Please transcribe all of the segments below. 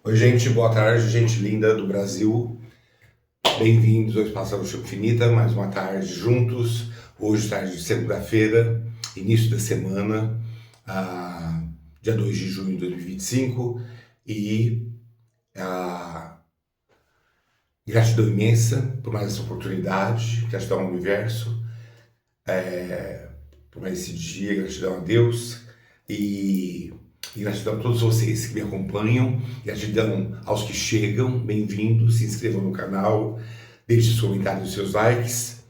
Oi, gente, boa tarde, gente linda do Brasil. Bem-vindos ao Espaço da Chama Infinita, mais uma tarde juntos. Hoje, tarde de segunda-feira, início da semana, dia 2 de junho de 2025. E a gratidão imensa por mais essa oportunidade, gratidão ao universo, por mais esse dia, gratidão a Deus. E gratidão a todos vocês que me acompanham, gratidão aos que chegam, bem-vindos, se inscrevam no canal, deixem seus comentários e seus likes,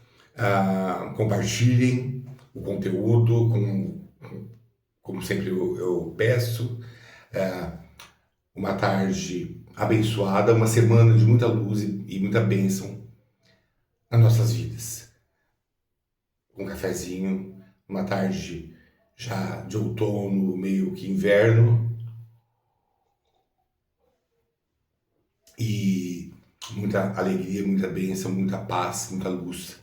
compartilhem o conteúdo, como sempre eu peço. Uma tarde abençoada, uma semana de muita luz e muita bênção nas nossas vidas. Um cafezinho, uma tarde já de outono, meio que inverno, e muita alegria, muita bênção, muita paz, muita luz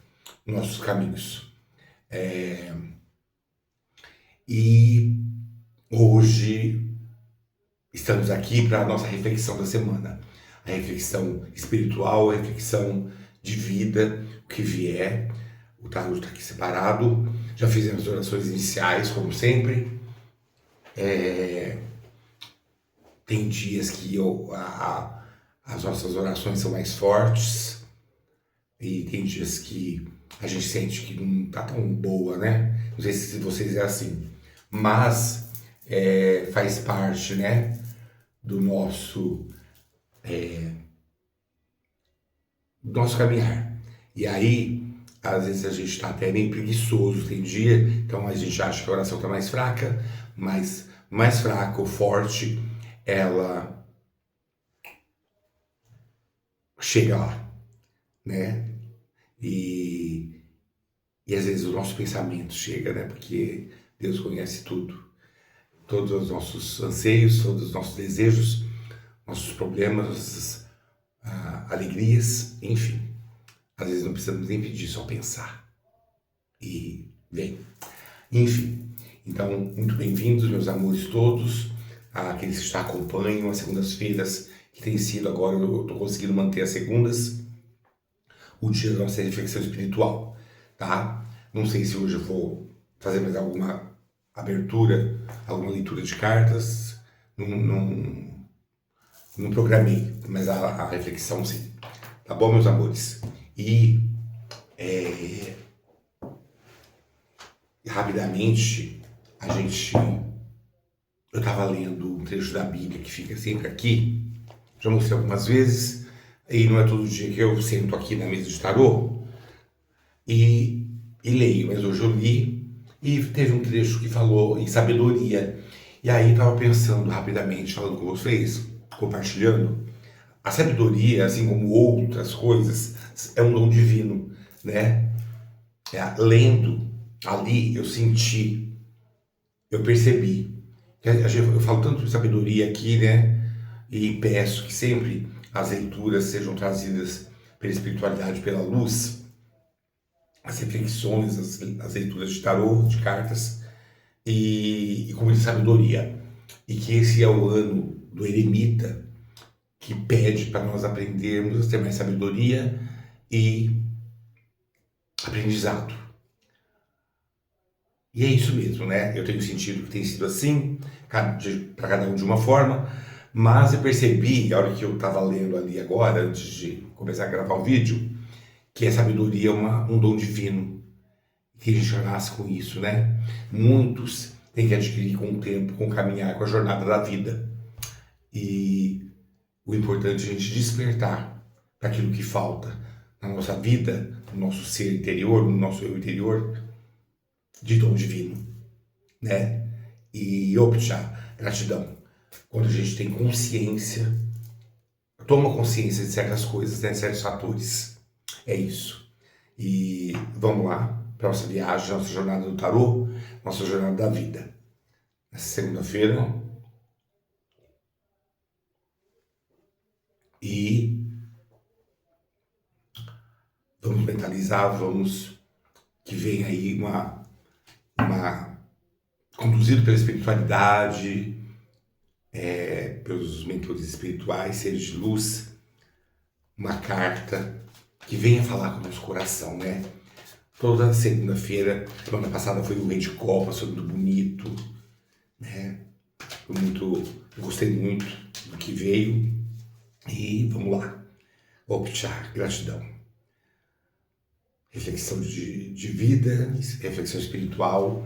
nos nossos caminhos. E hoje estamos aqui para a nossa reflexão da semana. A reflexão espiritual, a reflexão de vida, o que vier. O tarot está aqui separado. Já fizemos orações iniciais, como sempre. Tem dias que as nossas orações são mais fortes. E tem dias que a gente sente que não está tão boa, né? Não sei se vocês é assim. Mas faz parte, né? Do nosso caminhar. E aí, às vezes a gente está até meio preguiçoso, tem dia, então a gente acha que a oração está mais fraca, mas mais fraca ou forte, ela chega lá, né? E às vezes o nosso pensamento chega, né? Porque Deus conhece tudo, todos os nossos anseios, todos os nossos desejos, nossos problemas, nossas alegrias, enfim. Às vezes não precisamos nem pedir, só pensar. E vem. Enfim. Então, muito bem-vindos, meus amores todos, aqueles que já acompanham as segundas-feiras, que tem sido agora, eu estou conseguindo manter as segundas, o dia da nossa reflexão espiritual, tá? Não sei se hoje eu vou fazer mais alguma abertura, alguma leitura de cartas, não programei, mas a reflexão sim. Tá bom, meus amores? E rapidamente, eu estava lendo um trecho da Bíblia que fica sempre aqui, já mostrei algumas vezes, e não é todo dia que eu sento aqui na mesa de tarô e leio, mas hoje eu li e teve um trecho que falou em sabedoria. E aí eu estava pensando rapidamente, falando com vocês, compartilhando, a sabedoria, assim como outras coisas, é um dom divino, né? Lendo ali, eu senti, eu percebi. Eu falo tanto de sabedoria aqui, né? E peço que sempre as leituras sejam trazidas pela espiritualidade, pela luz, as reflexões, as leituras de tarô, de cartas, e com muita sabedoria. E que esse é o ano do eremita, que pede para nós aprendermos a ter mais sabedoria e aprendizado. E é isso mesmo, né? Eu tenho sentido que tem sido assim, para cada um de uma forma, mas eu percebi, a hora que eu estava lendo ali agora, antes de começar a gravar o vídeo, que a sabedoria é um dom divino, que a gente já nasce com isso, né? Muitos têm que adquirir com o tempo, com o caminhar, com a jornada da vida. E o importante é a gente despertar para aquilo que falta na nossa vida, no nosso ser interior, no nosso eu interior, de dom divino, né? E optar, gratidão. Quando a gente tem consciência, toma consciência de certas coisas, né? Certos fatores. É isso. E vamos lá para nossa viagem, nossa jornada do tarô, nossa jornada da vida. Nessa segunda-feira. E vamos mentalizar, vamos que vem aí uma conduzido pela espiritualidade, pelos mentores espirituais, seres de luz, uma carta que venha falar com o nosso coração, né? Toda segunda-feira, semana passada foi o Rei de Copas, foi muito bonito, né? Gostei muito do que veio e vamos lá. Optar, gratidão. Reflexão de vida, reflexão espiritual,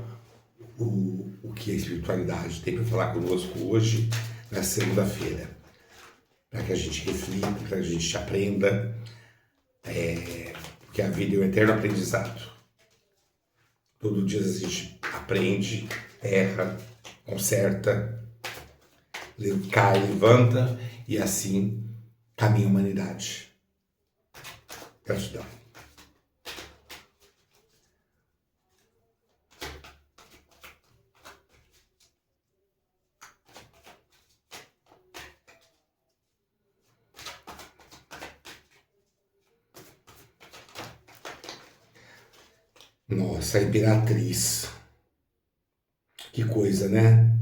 o que a espiritualidade tem para falar conosco hoje, na segunda-feira. Para que a gente reflita, para que a gente aprenda, porque a vida é um eterno aprendizado. Todo dia a gente aprende, erra, conserta, cai, levanta e assim caminha a humanidade. Gratidão. Nossa, a Imperatriz. Que coisa, né?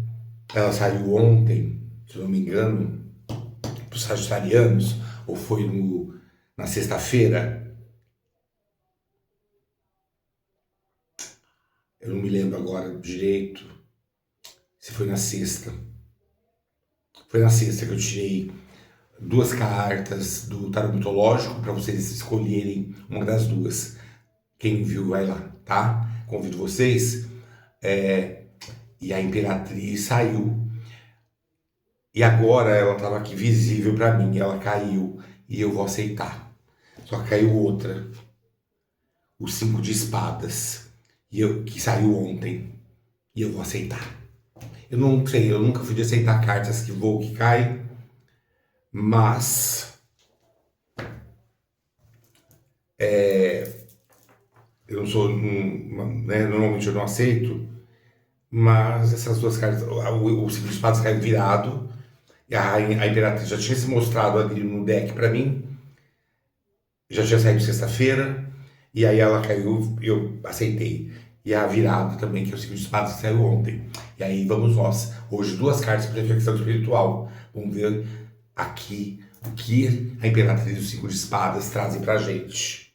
Ela saiu ontem, se não me engano, para os sagitarianos, ou foi na sexta-feira. Eu não me lembro agora direito se foi na sexta. Foi na sexta que eu tirei 2 cartas do tarot mitológico para vocês escolherem uma das 2. Quem viu vai lá, tá? Convido vocês. E a Imperatriz saiu. E agora ela estava aqui visível para mim. Ela caiu e eu vou aceitar. Só que caiu outra. O 5 de espadas. Que saiu ontem. E eu vou aceitar. Eu não sei, eu nunca fui de aceitar cartas que voam, que caem. Mas... eu não sou... né, normalmente eu não aceito. Mas essas 2 cartas... O 5 de espadas caiu virado. E a Imperatriz já tinha se mostrado ali no deck para mim. Já tinha saído sexta-feira. E aí ela caiu, eu aceitei. E a virada também, que é o 5 de espadas, que saiu ontem. E aí vamos nós. Hoje 2 cartas para reflexão espiritual. Vamos ver aqui o que a Imperatriz e o 5 de espadas trazem pra gente.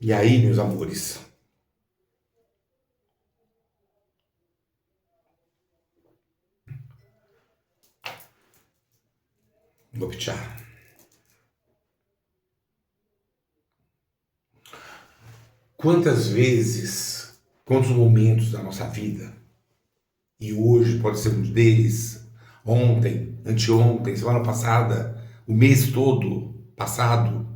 E aí, meus amores... Vou pichar. Quantas vezes, quantos momentos da nossa vida, e hoje pode ser um deles, ontem, anteontem, semana passada, o mês todo passado,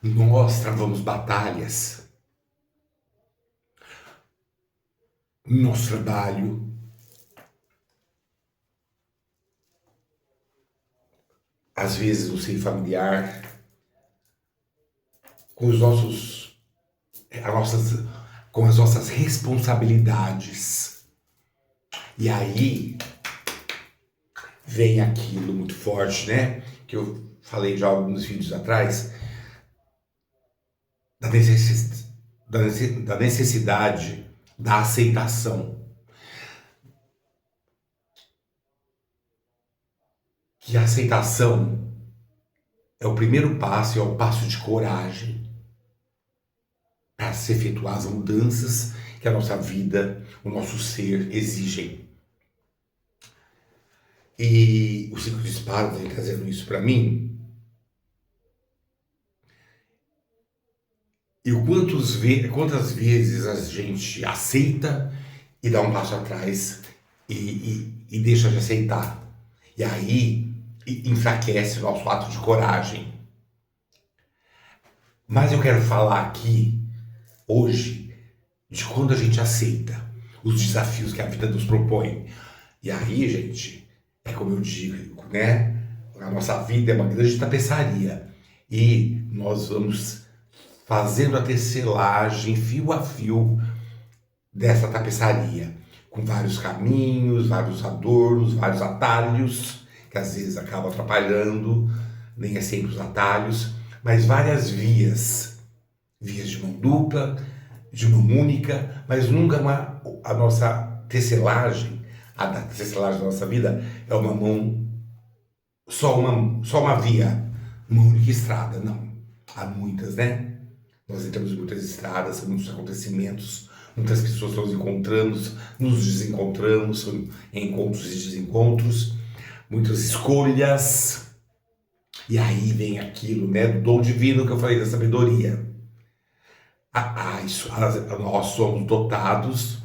nós travamos batalhas no nosso trabalho, às vezes no seio familiar, com com as nossas responsabilidades. E aí vem aquilo muito forte, né? Que eu falei já alguns vídeos atrás, da necessidade da aceitação. Que a aceitação é o primeiro passo, é o passo de coragem para se efetuar as mudanças que a nossa vida, o nosso ser exigem. E o 5 de espadas vem trazendo isso para mim. E quantas vezes a gente aceita e dá um passo atrás e deixa de aceitar. E aí enfraquece o nosso ato de coragem. Mas eu quero falar aqui, hoje, de quando a gente aceita os desafios que a vida nos propõe. E aí, gente, é como eu digo, né? A nossa vida é uma grande tapeçaria. E nós vamos fazendo a tecelagem fio a fio dessa tapeçaria, com vários caminhos, vários adornos, vários atalhos, que às vezes acabam atrapalhando, nem é sempre os atalhos, mas várias vias de mão dupla, de mão única, mas nunca a nossa tecelagem, a tecelagem da nossa vida é uma mão, só uma via, uma única estrada, não. Há muitas, né? Nós entramos em muitas estradas, muitos acontecimentos, muitas pessoas nos encontramos, nos desencontramos, são encontros e desencontros, muitas escolhas, e aí vem aquilo, né, do dom divino que eu falei, da sabedoria. Nós somos dotados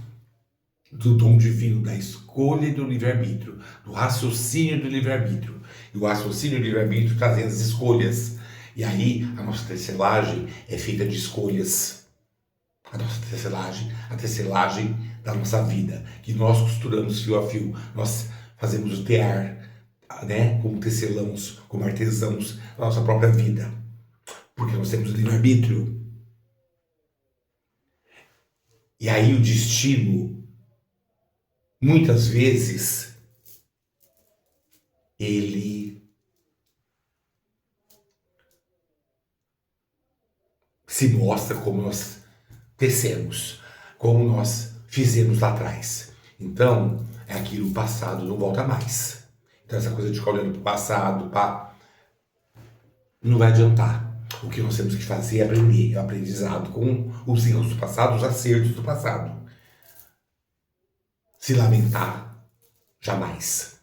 do dom divino, da escolha e do livre-arbítrio, do raciocínio do livre-arbítrio. E o raciocínio do livre-arbítrio trazendo as escolhas. E aí a nossa tecelagem é feita de escolhas. A nossa tecelagem, a tecelagem da nossa vida, que nós costuramos fio a fio. Nós fazemos o tear, né, como tecelãos, como artesãos da nossa própria vida. Porque nós temos o livre-arbítrio. E aí o destino, muitas vezes, ele se mostra como nós tecemos, como nós fizemos lá atrás. Então, é aquilo, o passado não volta mais. Então, essa coisa de ficar olhando para o passado, não vai adiantar. O que nós temos que fazer é aprender, é o aprendizado com os erros do passado, os acertos do passado. Se lamentar, jamais.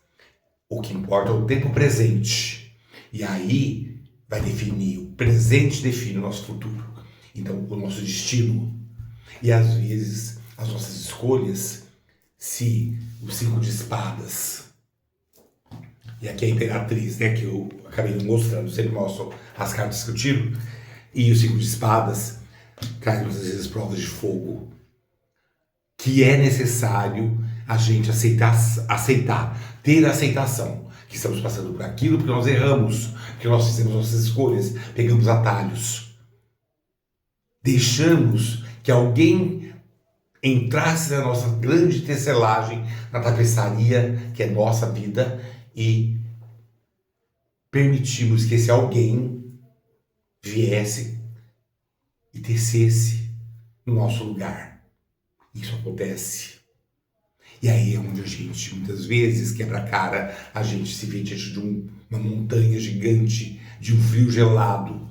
O que importa é o tempo presente. E aí vai definir, o presente define o nosso futuro. Então, o nosso destino. E às vezes, as nossas escolhas, se o 5 de espadas, e aqui a imperatriz, né, que eu acabei não mostrando, sempre mostro as cartas que eu tiro, e o 5 de espadas traz muitas vezes provas de fogo, que é necessário a gente aceitar, ter a aceitação, que estamos passando por aquilo porque nós erramos, porque nós fizemos nossas escolhas, pegamos atalhos, deixamos que alguém entrasse na nossa grande tecelagem, na tapeçaria que é nossa vida, e permitimos que esse alguém viesse e tecesse no nosso lugar. Isso acontece. E aí é onde a gente, muitas vezes, quebra a cara, a gente se vê diante de uma montanha gigante, de um frio gelado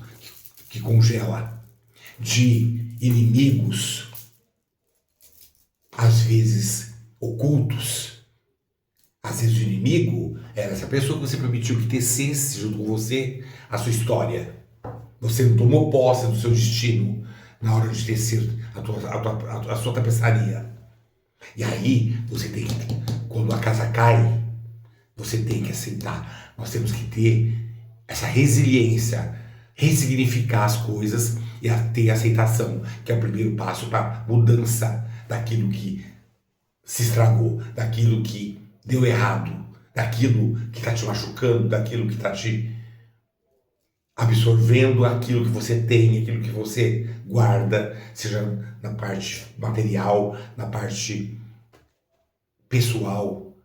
que congela, de inimigos, às vezes ocultos. Às vezes o inimigo era essa pessoa que você permitiu que tecesse junto com você a sua história. Você não tomou posse do seu destino na hora de tecer a sua tapeçaria. E aí você tem que, quando a casa cai, você tem que aceitar. Nós temos que ter essa resiliência, ressignificar as coisas e ter aceitação, que é o primeiro passo para a mudança daquilo que se estragou, daquilo que deu errado, daquilo que está te machucando, daquilo que está te absorvendo, aquilo que você tem, aquilo que você guarda, seja na parte material, na parte pessoal,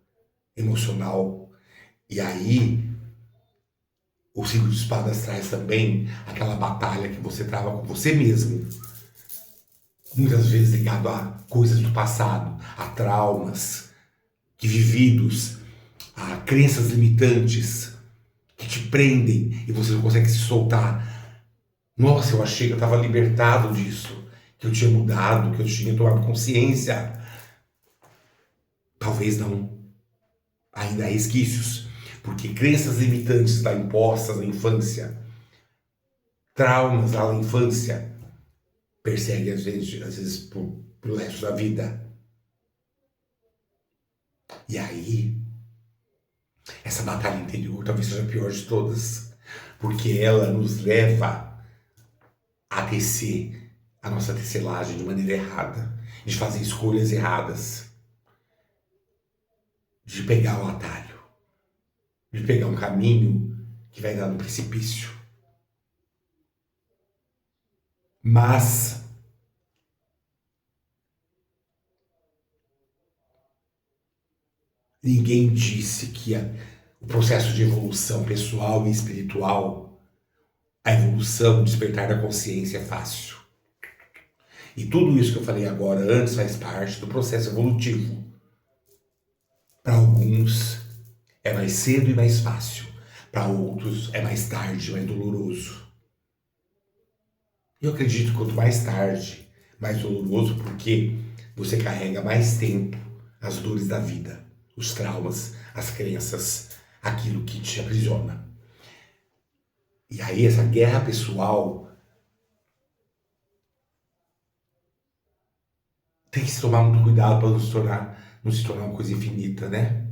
emocional. E aí, o 5 de espadas traz também aquela batalha que você trava com você mesmo, muitas vezes ligado a coisas do passado, a traumas que vividos, a crenças limitantes que te prendem e você não consegue se soltar. Nossa, eu achei que eu estava libertado disso, que eu tinha mudado, que eu tinha tomado consciência. Talvez não. Ainda há resquícios, porque crenças limitantes lá impostas na infância, traumas lá na infância, perseguem às vezes pro resto da vida. E aí, essa batalha interior talvez seja a pior de todas, porque ela nos leva a tecer a nossa tecelagem de maneira errada, de fazer escolhas erradas, de pegar o atalho, de pegar um caminho que vai dar no precipício. Mas ninguém disse que o processo de evolução pessoal e espiritual, a evolução, o despertar da consciência é fácil. E tudo isso que eu falei agora antes faz parte do processo evolutivo. Para alguns é mais cedo e mais fácil. Para outros é mais tarde, mais doloroso. Eu acredito que quanto mais tarde, mais doloroso, porque você carrega mais tempo as dores da vida, os traumas, as crenças, aquilo que te aprisiona. E aí essa guerra pessoal tem que se tomar muito cuidado para não se tornar uma coisa infinita, né?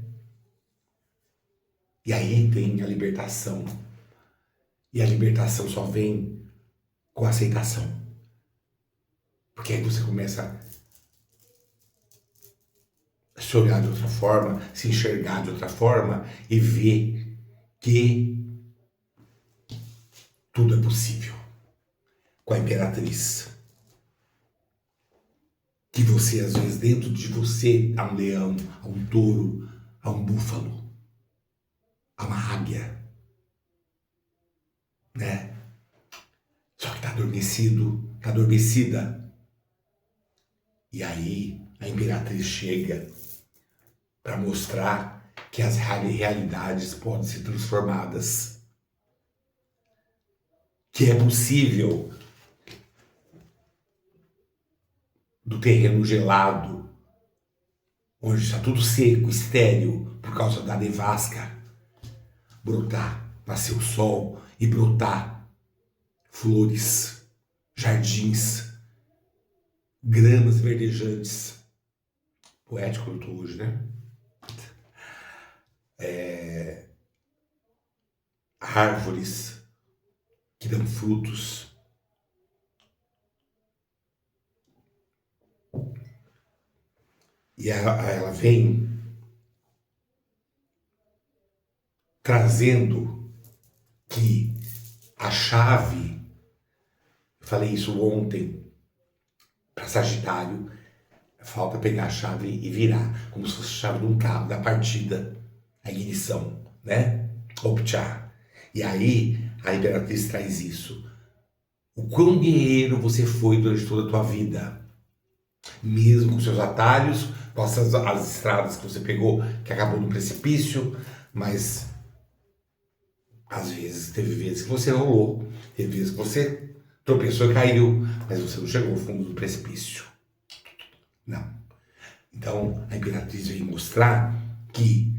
E aí tem a libertação. E a libertação só vem com a aceitação. Porque aí você começa a se olhar de outra forma, se enxergar de outra forma e ver que tudo é possível. Com a Imperatriz. Que você, às vezes, dentro de você há um leão, há um touro, há um búfalo, há uma águia, né? Só que está adormecido, está adormecida. E aí a Imperatriz chega para mostrar que as realidades podem ser transformadas. Que é possível do terreno gelado, onde está tudo seco, estéril, por causa da nevasca, brotar, nascer o sol e brotar flores, jardins, gramas verdejantes. Poético eu estou hoje, né? Árvores que dão frutos. E ela vem trazendo que a chave, eu falei isso ontem, para Sagitário, falta pegar a chave e virar, como se fosse a chave de um carro, da partida, a ignição, né? Optchar. E aí a Imperatriz traz isso. O quão guerreiro você foi durante toda a tua vida. Mesmo com seus atalhos, com as estradas que você pegou, que acabou no precipício, mas às vezes, teve vezes que você rolou, teve vezes que você tropeçou e caiu, mas você não chegou ao fundo do precipício. Não. Então, a Imperatriz vem mostrar que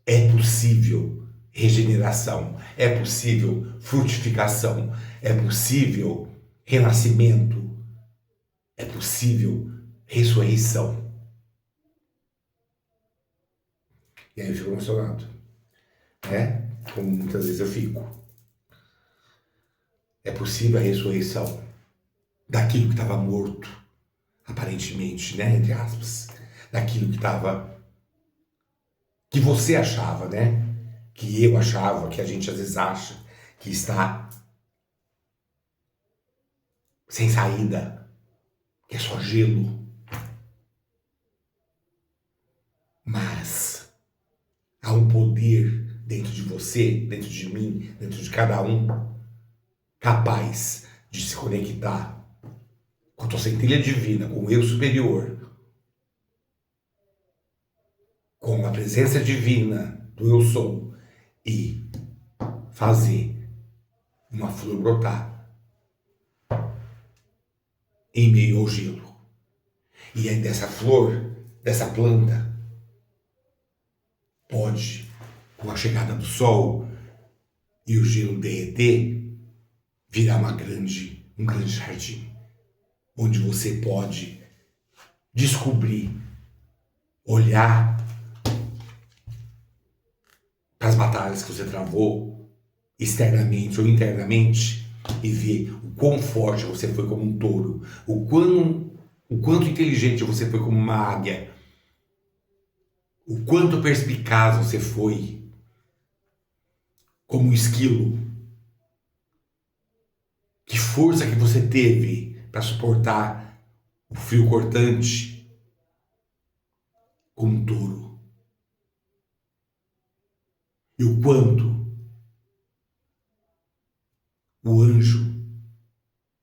é possível regeneração, é possível frutificação, é possível renascimento, é possível ressurreição. E aí eu fico emocionado, né? Como muitas vezes eu fico. É possível a ressurreição daquilo que estava morto, aparentemente, né? Entre aspas. Daquilo que estava. Que você achava, né? Que eu achava, que a gente às vezes acha que está sem saída, que é só gelo. Mas há um poder dentro de você, dentro de mim, dentro de cada um, capaz de se conectar com a tua centelha divina, com o eu superior, com a presença divina do eu sou e fazer uma flor brotar em meio ao gelo. E aí dessa flor, dessa planta, pode, com a chegada do sol e o gelo derreter, virar um grande jardim, onde você pode descobrir, olhar para as batalhas que você travou, externamente ou internamente, e ver o quão forte você foi como um touro, o quanto inteligente você foi como uma águia, o quanto perspicaz você foi como um esquilo, que força que você teve para suportar o frio cortante como um touro. E o quanto o anjo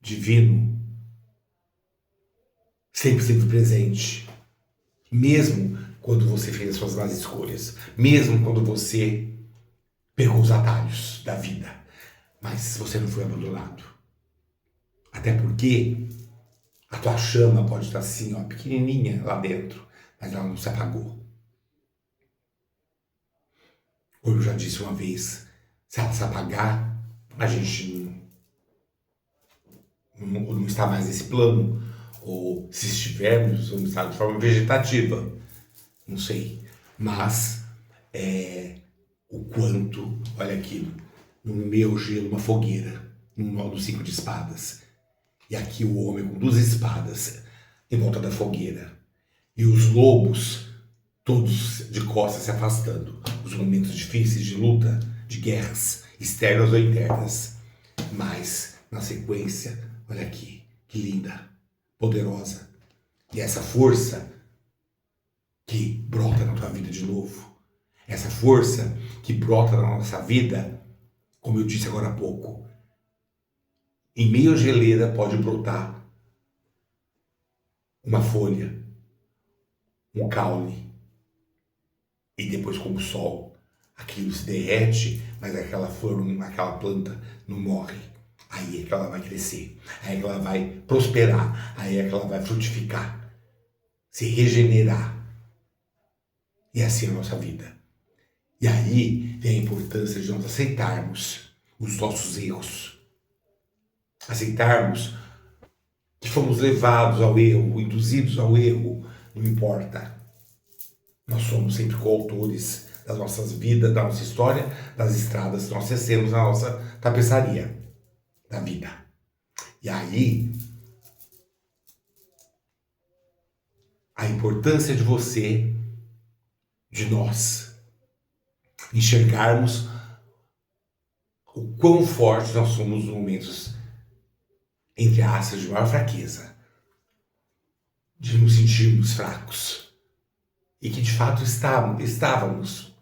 divino sempre esteve presente. Mesmo quando você fez as suas más escolhas. Mesmo quando você pegou os atalhos da vida. Mas você não foi abandonado. Até porque a tua chama pode estar assim, ó, pequenininha lá dentro. Mas ela não se apagou. Como eu já disse uma vez, se ela se apagar, a gente não está mais nesse plano. Ou se estivermos, vamos estar de forma vegetativa. Não sei. Mas o quanto, olha aquilo, no meu gelo, uma fogueira, no nó do 5 de espadas. E aqui o homem com 2 espadas em volta da fogueira. E os lobos, todos de costas se afastando. Os momentos difíceis de luta, de guerras, externas ou internas. Mas, na sequência, olha aqui, que linda, poderosa. E essa força que brota na tua vida de novo. Essa força que brota na nossa vida, como eu disse agora há pouco. Em meio à geleira pode brotar uma folha, um caule. E depois com o sol, aquilo se derrete, mas aquela flor, aquela planta não morre. Aí é que ela vai crescer, aí é que ela vai prosperar, aí é que ela vai frutificar, se regenerar. E assim é a nossa vida. E aí vem a importância de nós aceitarmos os nossos erros. Aceitarmos que fomos levados ao erro, induzidos ao erro, não importa. Nós somos sempre coautores das nossas vidas, da nossa história, das estradas que nós tecemos na nossa tapeçaria da vida. E aí, a importância de você, de nós, enxergarmos o quão fortes nós somos nos momentos, entre aspas, de maior fraqueza, de nos sentirmos fracos. E que de fato estávamos.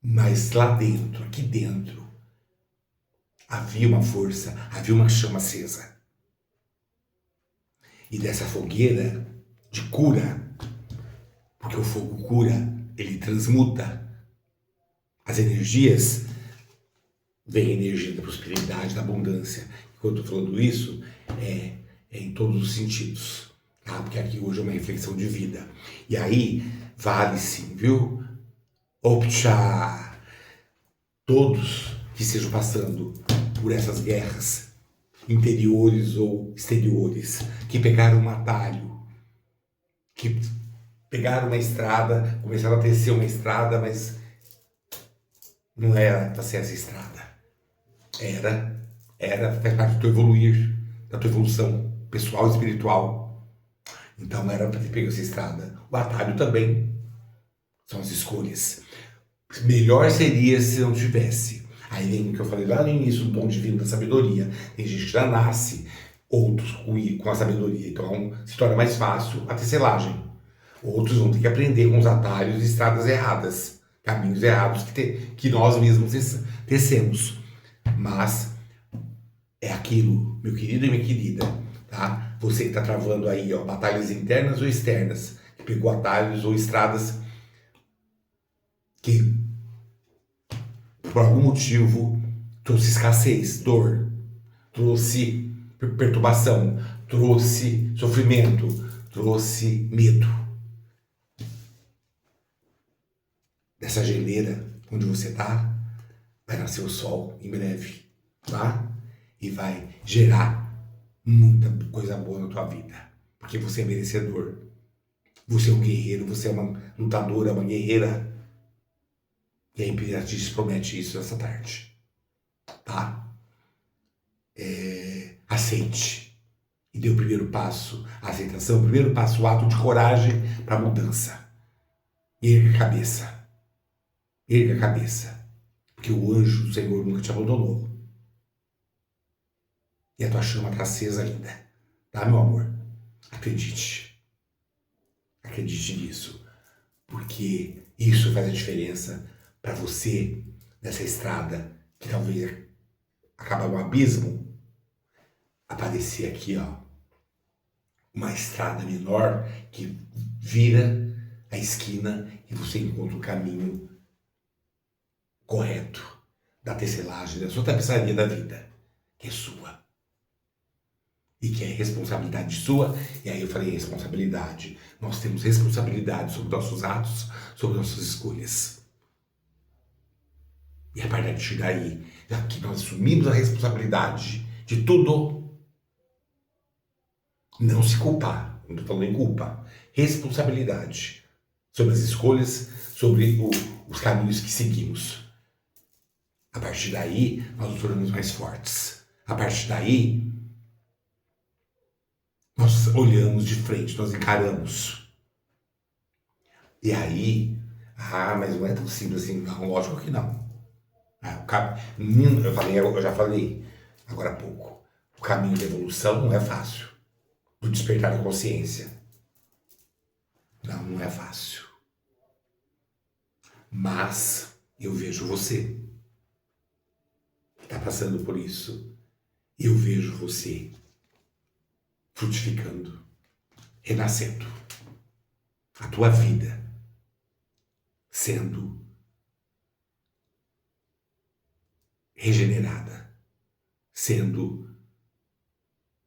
Mas lá dentro, aqui dentro, havia uma força, havia uma chama acesa. E dessa fogueira de cura, porque o fogo cura, ele transmuta as energias, vem a energia da prosperidade, da abundância. E quando eu estou falando isso, é em todos os sentidos. Porque aqui hoje é uma reflexão de vida. E aí, vale sim, viu? Optcha! Todos que estejam passando por essas guerras, interiores ou exteriores, que pegaram um atalho, que pegaram uma estrada, começaram a tecer uma estrada, mas não era para ser essa estrada. Faz parte do teu evoluir, da tua evolução pessoal e espiritual. Então era para ter pego essa estrada. O atalho também são as escolhas. Melhor seria se não tivesse. Aí vem o que eu falei lá no início, do dom divino da sabedoria. Tem gente que já nasce, outros com a sabedoria. Então se torna mais fácil a tecelagem. Outros vão ter que aprender com os atalhos e estradas erradas. Caminhos errados que nós mesmos tecemos. Mas é aquilo, meu querido e minha querida, tá? Você que está travando aí, ó, batalhas internas ou externas, que pegou atalhos ou estradas que, por algum motivo, trouxe escassez, dor, trouxe perturbação, trouxe sofrimento, trouxe medo. Dessa geleira onde você está, vai nascer o sol em breve, tá? E vai gerar muita coisa boa na tua vida. Porque você é merecedor. Você é um guerreiro, você é uma lutadora, uma guerreira. E a Imperatriz promete isso essa tarde. Tá? Aceite. E dê o primeiro passo, a aceitação, o primeiro passo, o ato de coragem para a mudança. Erga a cabeça. Erga a cabeça. Porque o anjo do Senhor nunca te abandonou. E a tua chama está acesa ainda. Tá, meu amor? Acredite. Acredite nisso. Porque isso faz a diferença para você nessa estrada que talvez acaba no abismo. Aparecer aqui, ó. uma estrada menor que vira a esquina e você encontra o caminho correto da tecelagem, da sua tapeçaria da vida, que é sua. E que é responsabilidade sua. E aí eu falei responsabilidade. Nós temos responsabilidade sobre nossos atos, sobre nossas escolhas. E a partir daí, já que nós assumimos a responsabilidade de tudo, não se culpar. Não estou falando em culpa. Responsabilidade sobre as escolhas, sobre os caminhos que seguimos. A partir daí, nós nos tornamos mais fortes. A partir daí, nós olhamos de frente, nós encaramos. E aí, mas não é tão simples assim. Não, lógico que não. Eu já falei agora há pouco. O caminho da evolução não é fácil. Do despertar da consciência. Não é fácil. Mas eu vejo você que está passando por isso. Eu vejo você frutificando, renascendo. A tua vida sendo regenerada, sendo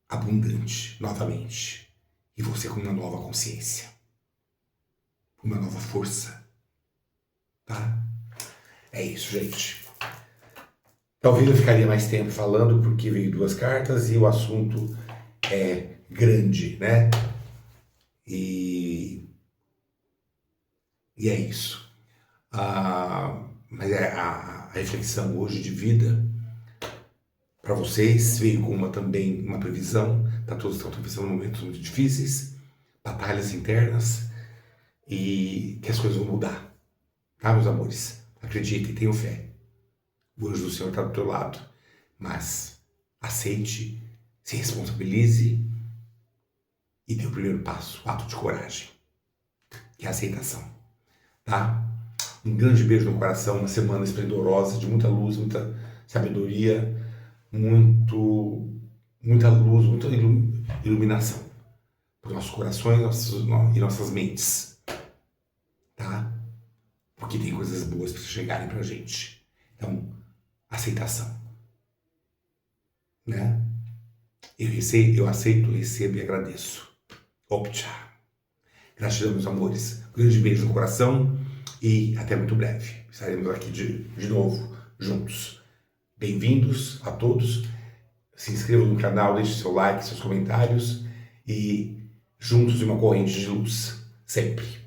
abundante novamente. E você com uma nova consciência, uma nova força. Tá? É isso, gente. Talvez eu ficaria mais tempo falando porque veio 2 cartas e o assunto é grande, né? E é isso. Mas a reflexão hoje de vida para vocês veio com também uma previsão. Todos estão atravessando momentos muito difíceis, batalhas internas, e que as coisas vão mudar, tá, meus amores? Acreditem, tenham fé. O anjo do Senhor está do teu lado, mas aceite, se responsabilize e dê o primeiro passo, o ato de coragem, que é a aceitação, tá? Um grande beijo no coração, uma semana esplendorosa, de muita luz, muita sabedoria, muita luz, muita iluminação para os nossos corações e nossas mentes, tá? Porque tem coisas boas para chegarem para a gente. Então, aceitação, né? Eu aceito, recebo e agradeço. Optcha. Gratidão, meus amores. Um grande beijo no coração e até muito breve. Estaremos aqui de novo, juntos. Bem-vindos a todos. Se inscrevam no canal, deixe seu like, seus comentários e juntos em uma corrente de luz. Sempre.